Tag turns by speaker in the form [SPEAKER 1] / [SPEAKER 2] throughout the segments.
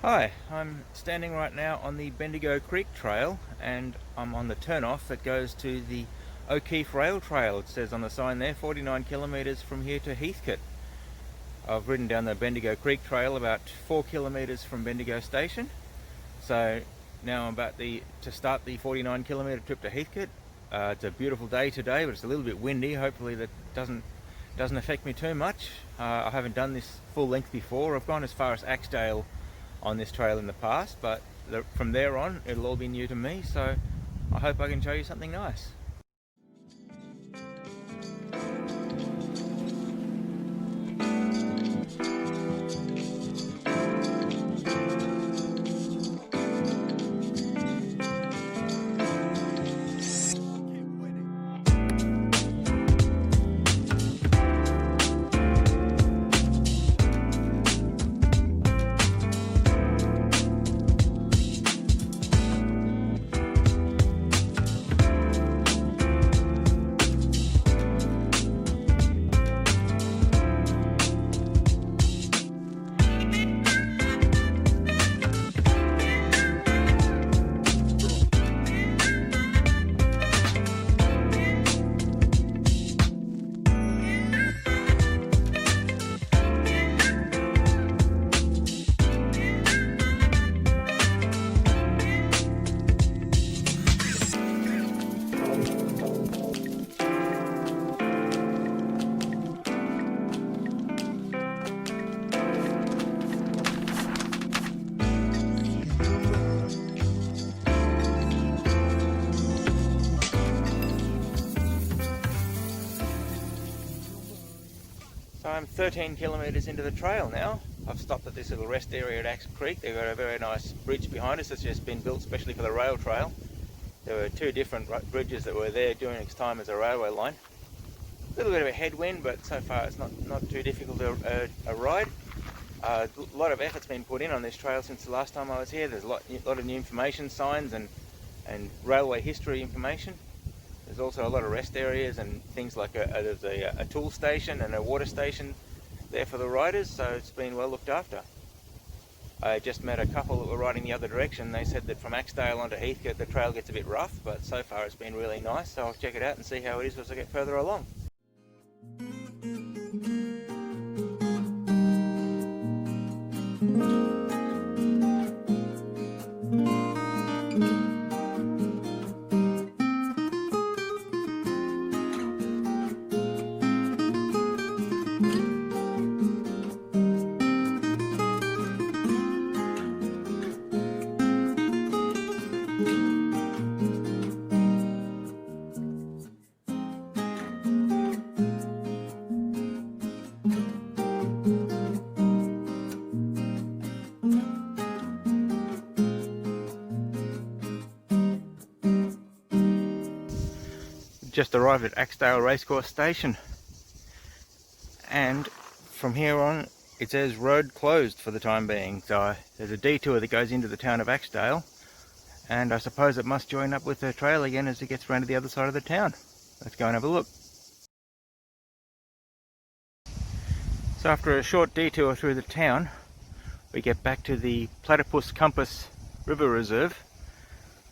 [SPEAKER 1] Hi, I'm standing right now on the Bendigo Creek Trail and I'm on the turnoff that goes to the O'Keefe Rail Trail. It says on the sign there 49 kilometres from here to Heathcote. I've ridden down the Bendigo Creek Trail about 4 kilometres from Bendigo Station. So now I'm about to start the 49 kilometre trip to Heathcote. It's a beautiful day today, but it's a little bit windy. Hopefully that doesn't affect me too much. I haven't done this full length before. I've gone as far as Axedale on this trail in the past, but from there on it'll all be new to me, so I hope I can show you something nice. So I'm 13 kilometres into the trail now. I've stopped at this little rest area at Axe Creek. They've got a very nice bridge behind us that's just been built specially for the rail trail. There were two different bridges that were there during its time as a railway line. A little bit of a headwind, but so far it's not too difficult to ride. A lot of effort's been put in on this trail since the last time I was here. There's a lot of new information signs and railway history information. There's also a lot of rest areas and things like there's a tool station and a water station there for the riders, so it's been well looked after. I just met a couple that were riding the other direction. They said that from Axedale onto Heathcote the trail gets a bit rough, but so far it's been really nice, so I'll check it out and see how it is as I get further along. Just arrived at Axedale Racecourse Station, and from here on it says road closed for the time being. So there's a detour that goes into the town of Axedale, and I suppose it must join up with the trail again as it gets around to the other side of the town. Let's go and have a look. So after a short detour through the town, we get back to the Platypus Campaspe River Reserve,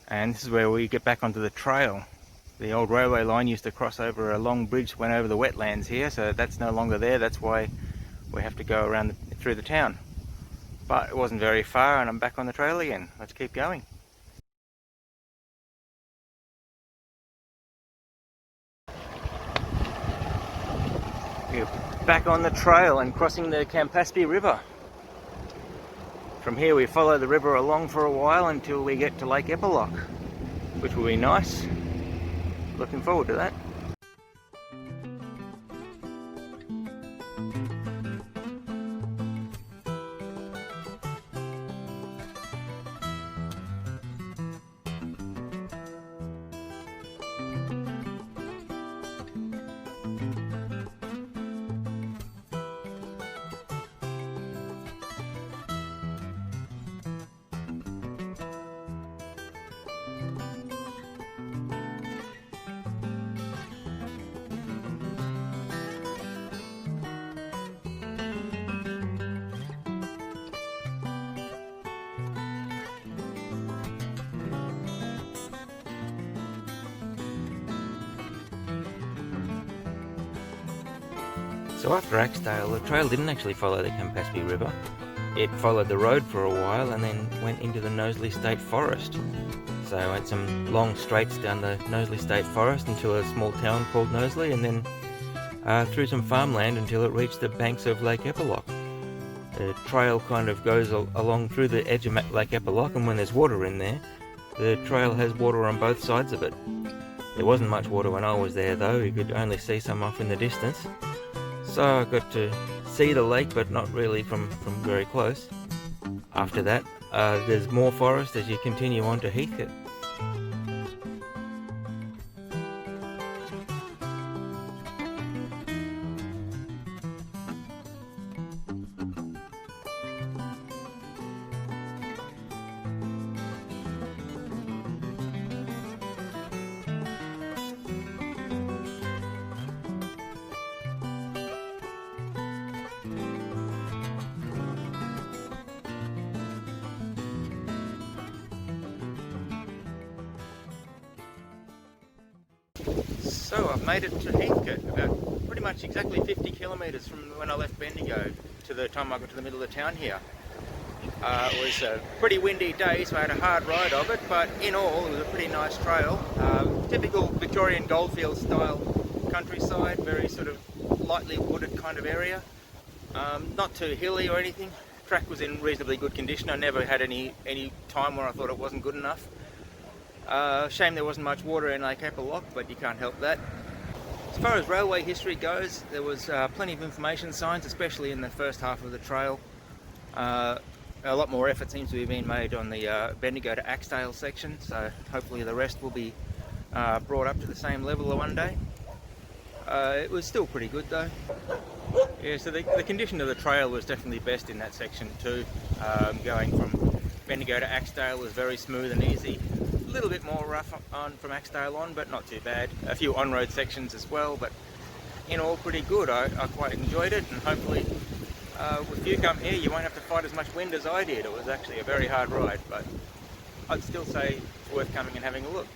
[SPEAKER 1] and this is where we get back onto the trail. The old railway line used to cross over a long bridge, went over the wetlands here, so that's no longer there. That's why we have to go around through the town. But it wasn't very far and I'm back on the trail again. Let's keep going. We're back on the trail and crossing the Campaspe River. From here we follow the river along for a while until we get to Lake Eppalock, which will be nice. Looking forward to that. So after Axedale, the trail didn't actually follow the Campaspe River. It followed the road for a while and then went into the Knowsley State Forest. So I went some long straights down the Knowsley State Forest into a small town called Knowsley, and then through some farmland until it reached the banks of Lake Eppalock. The trail kind of goes along through the edge of Lake Eppalock, and when there's water in there, the trail has water on both sides of it. There wasn't much water when I was there though, you could only see some off in the distance. So I got to see the lake, but not really from very close. After that, there's more forest as you continue on to Heathcote. So I've made it to Heathcote, about pretty much exactly 50 kilometres from when I left Bendigo to the time I got to the middle of the town here. It was a pretty windy day, so I had a hard ride of it, but in all it was a pretty nice trail. Typical Victorian goldfield style countryside, very sort of lightly wooded kind of area. Not too hilly or anything. Track was in reasonably good condition. I never had any time where I thought it wasn't good enough. Shame there wasn't much water in Lake Eppalock, but you can't help that. As far as railway history goes, there was plenty of information signs, especially in the first half of the trail. A lot more effort seems to be being made on the Bendigo to Axedale section, so hopefully the rest will be brought up to the same level one day. It was still pretty good though. Yeah, so the condition of the trail was definitely best in that section too. Going from Bendigo to Axedale was very smooth and easy. A little bit more rough on from Axedale on, but not too bad. A few on-road sections as well, but in all pretty good. I quite enjoyed it, and hopefully if you come here you won't have to fight as much wind as I did. It was actually a very hard ride, but I'd still say it's worth coming and having a look.